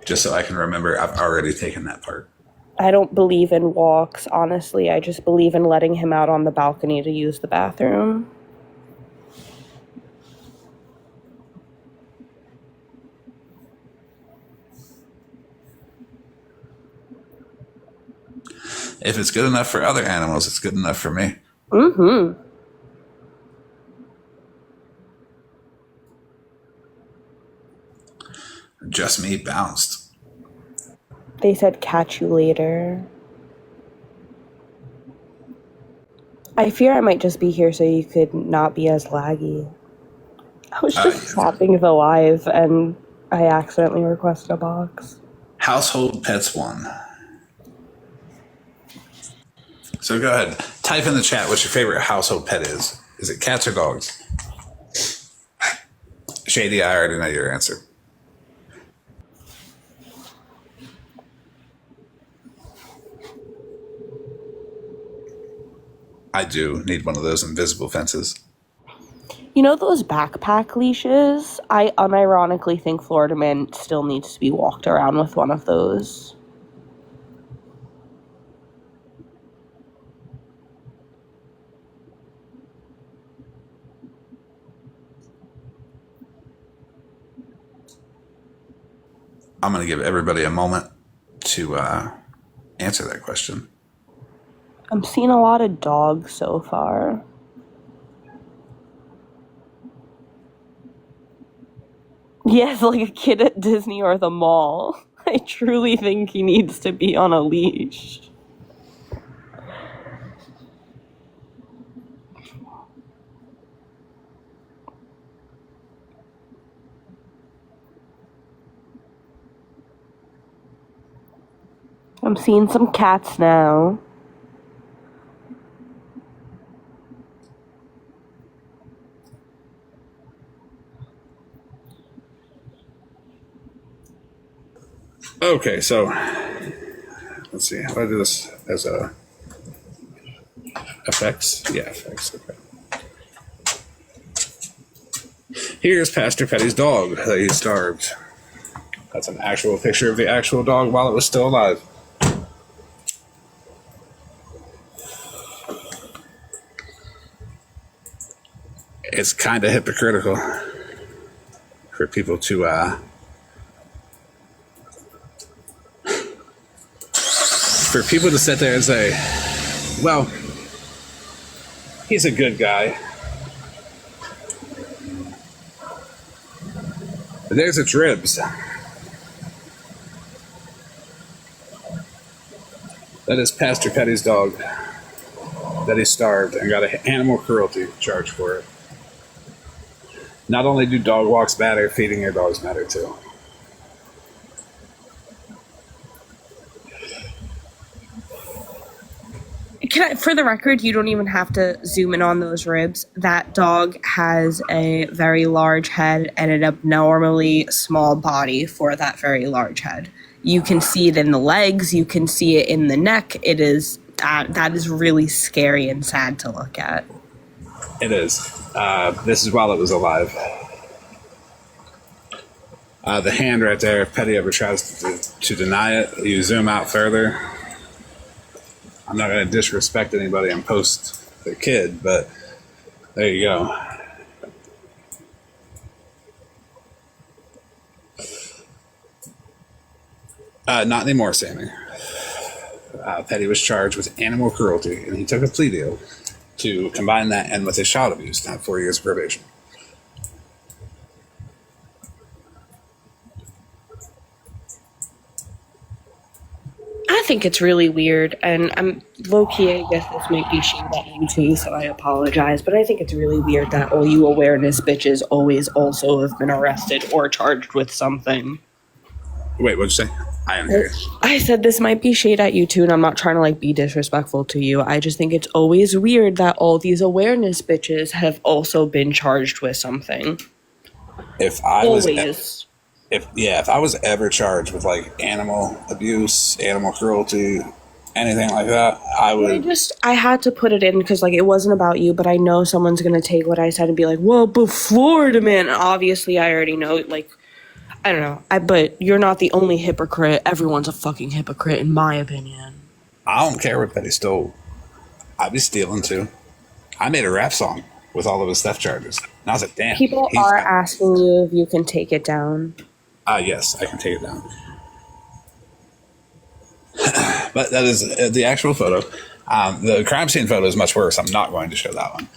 Just so I can remember I've already taken that part. I don't believe in walks, honestly. I just believe in letting him out on the balcony to use the bathroom. If it's good enough for other animals, it's good enough for me. Mm-hmm. Just me bounced. They said catch you later. I fear I might just be here so you could not be as laggy. I was just tapping the live and I accidentally requested a box. Household pets 1. So go ahead. Type in the chat what your favorite household pet is. Is it cats or dogs? Shady, I already know your answer. I do need one of those invisible fences. You know those backpack leashes? I unironically think Florida Man still needs to be walked around with one of those. I'm going to give everybody a moment to answer that question. I'm seeing a lot of dogs so far. Yes, like a kid at Disney or the mall. I truly think he needs to be on a leash. I'm seeing some cats now. Okay, so let's see. How do I do this as a effects? Yeah, effects. Okay. Here's Pastor Petty's dog that he starved. That's an actual picture of the actual dog while it was still alive. It's kind of hypocritical for people to sit there and say, well, he's a good guy. There's its ribs. That is Pastor Petty's dog that he starved and got an animal cruelty charge for it. Not only do dog walks matter, feeding your dogs matter too. For the record, you don't even have to zoom in on those ribs. That dog has a very large head and an abnormally small body for that very large head. You can see it in the legs. You can see it in the neck. It is that is really scary and sad to look at. It is. This is while it was alive. The hand right there, if Petty ever tries to deny it, you zoom out further. I'm not going to disrespect anybody and post the kid, but there you go. Not anymore, Sammy. Petty was charged with animal cruelty, and he took a plea deal to combine that and with his child abuse, not 4 years of probation. I think it's really weird, and I'm low-key, I guess this might be shade at you too, so I apologize, but I think it's really weird that all you awareness bitches always also have been arrested or charged with something. Wait, what'd you say? I am here. I said this might be shade at you too, and I'm not trying to be disrespectful to you. I just think it's always weird that all these awareness bitches have also been charged with something. If I was ever charged with animal abuse, animal cruelty, anything like that, I would. I had to put it in because it wasn't about you, but I know someone's gonna take what I said and be like, "Well, but Florida Man." And obviously, I already know I don't know. But you're not the only hypocrite. Everyone's a fucking hypocrite, in my opinion. I don't care what Petty stole. I'd be stealing too. I made a rap song with all of his theft charges. And I was like, damn. People are asking you if you can take it down. Yes, I can take it down. But that is the actual photo. The crime scene photo is much worse. I'm not going to show that one.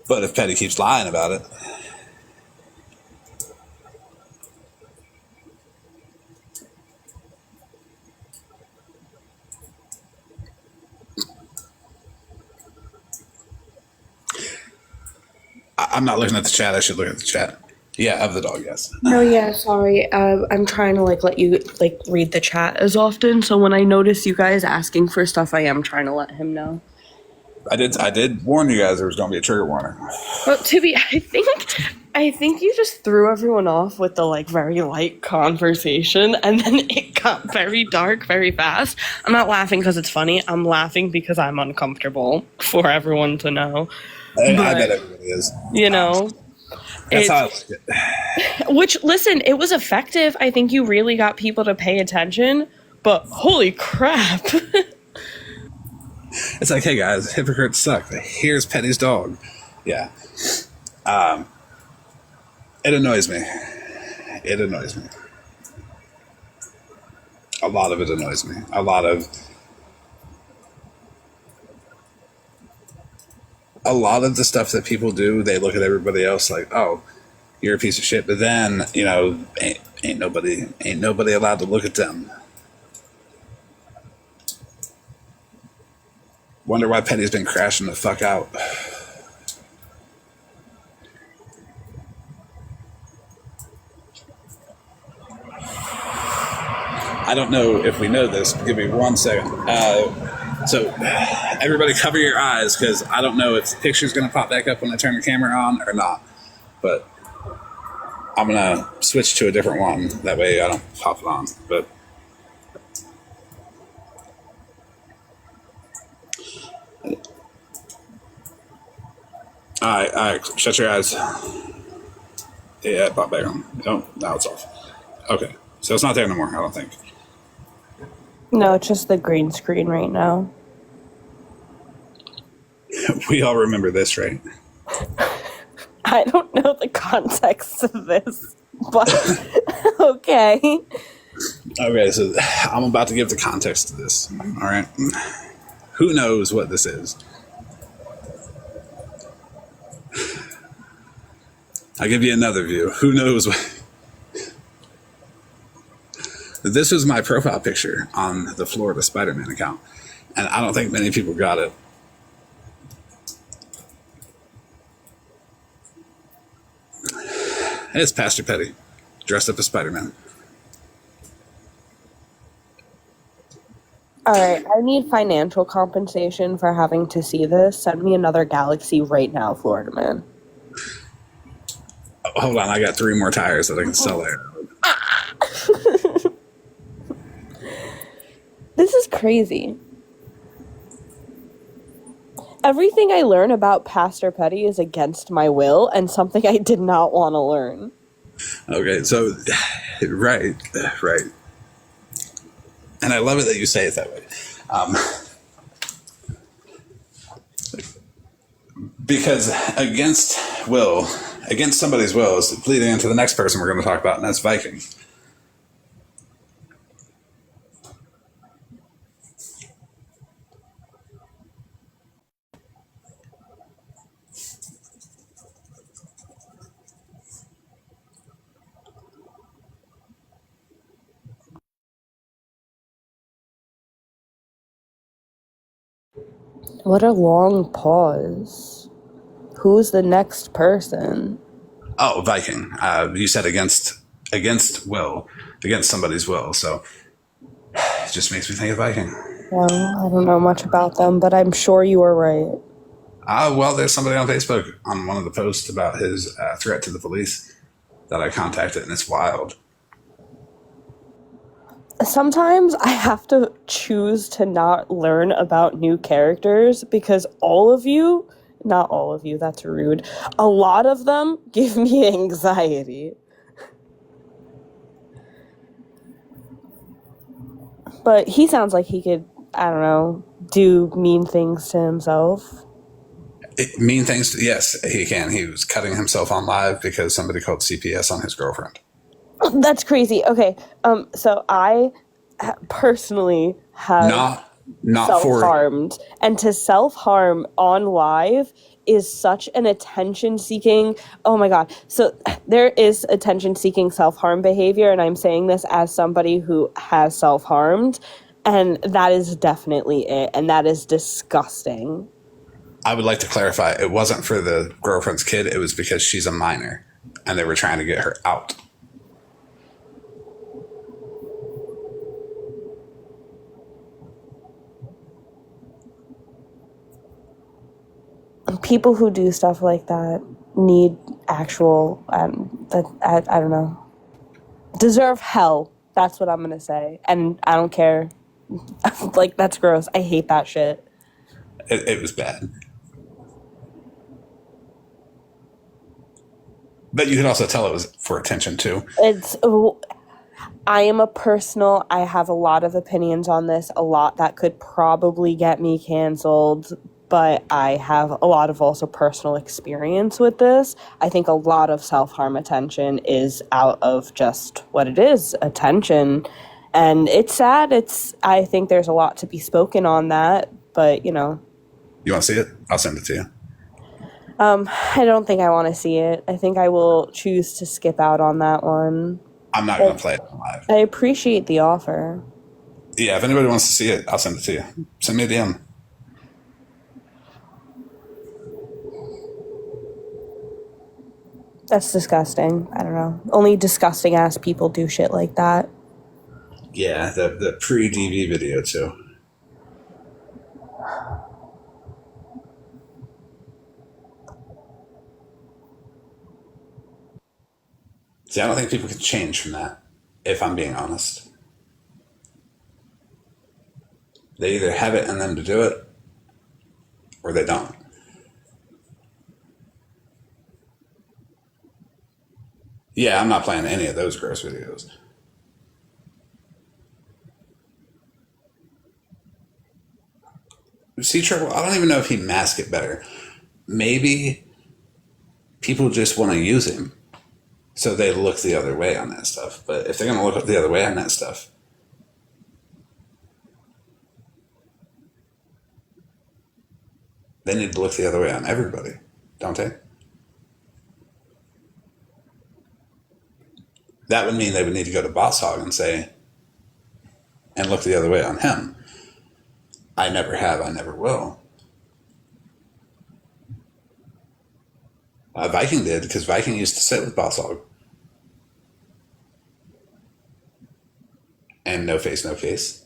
But if Petty keeps lying about it, I'm not looking at the chat. I should look at the chat. Yeah, of the dog, yes. No, yeah, sorry. I'm trying to let you read the chat as often. So when I notice you guys asking for stuff, I am trying to let him know. I did warn you guys there was going to be a trigger warning. Well, I think you just threw everyone off with the very light conversation, and then it got very dark very fast. I'm not laughing because it's funny. I'm laughing because I'm uncomfortable for everyone to know. I bet everybody is. That's how I like it. Which, listen, it was effective. I think you really got people to pay attention, but holy crap. It's like, hey guys, hypocrites suck. Here's Petty's dog. Yeah. It annoys me. It annoys me. A lot of it annoys me. A lot of the stuff that people do, they look at everybody else like, oh, you're a piece of shit. But then, ain't nobody allowed to look at them. Wonder why Petty's been crashing the fuck out. I don't know if we know this. Give me 1 second. So everybody cover your eyes because I don't know if the picture's going to pop back up when I turn the camera on or not. But I'm going to switch to a different one. That way I don't pop it on. But all right. Shut your eyes. Yeah, pop back on. Oh, now it's off. Okay. So it's not there no more, I don't think. No, it's just the green screen right now. We all remember this, right? I don't know the context of this, but okay. Okay, so I'm about to give the context to this. All right. Who knows what this is? I'll give you another view. Who knows what? This was my profile picture on the Florida Spider-Man account, and I don't think many people got it. It's Pastor Petty, dressed up as Spider-Man. All right, I need financial compensation for having to see this. Send me another galaxy right now, Florida Man. Oh, hold on, I got 3 more tires that I can sell there. This is crazy. Everything I learn about Pastor Petty is against my will and something I did not want to learn. Okay, so, right. And I love it that you say it that way. Because against somebody's will is leading into the next person we're going to talk about, and that's Viking. What a long pause. Who's the next person? Oh, Viking. You said against will, against somebody's will. So it just makes me think of Viking. Well, I don't know much about them, but I'm sure you are right. Well, there's somebody on Facebook on one of the posts about his threat to the police that I contacted, and it's wild. Sometimes I have to choose to not learn about new characters because all of you Not all of you, that's rude. A lot of them give me anxiety. But he sounds like he could, I don't know, do mean things to himself. Mean things. Yes, he can. He was cutting himself on live because somebody called CPS on his girlfriend. That's crazy. Okay, so I personally have Not for self-harmed, and to self-harm on live is such an attention-seeking. Oh my god. So there is attention-seeking self-harm behavior, and I'm saying this as somebody who has self-harmed, and that is definitely it, and that is disgusting. I would like to clarify. It wasn't for the girlfriend's kid. It was because she's a minor, and they were trying to get her out. People who do stuff like that need actual I don't know, deserve hell. That's what I'm gonna say, and I don't care. Like, that's gross. I hate that shit. It was bad. But you could also tell it was for attention too. I am I have a lot of opinions on this, a lot that could probably get me canceled, but I have a lot of also personal experience with this. I think a lot of self-harm attention is out of just what it is, attention. And it's sad. I think there's a lot to be spoken on that, but You want to see it? I'll send it to you. I don't think I want to see it. I think I will choose to skip out on that one. I'm not going to play it live. I appreciate the offer. Yeah, if anybody wants to see it, I'll send it to you. Send me a DM. That's disgusting. I don't know. Only disgusting ass people do shit like that. Yeah, the pre-DV video too. See, I don't think people can change from that, if I'm being honest. They either have it in them to do it, or they don't. Yeah, I'm not playing any of those gross videos. See, Triple, I don't even know if he'd mask it better. Maybe people just want to use him, so they look the other way on that stuff. But if they're going to look the other way on that stuff, they need to look the other way on everybody, don't they? That would mean they would need to go to Boss Hog and say, and look the other way on him. I never have, I never will. Viking did, because Viking used to sit with Boss Hog. And no face, no case.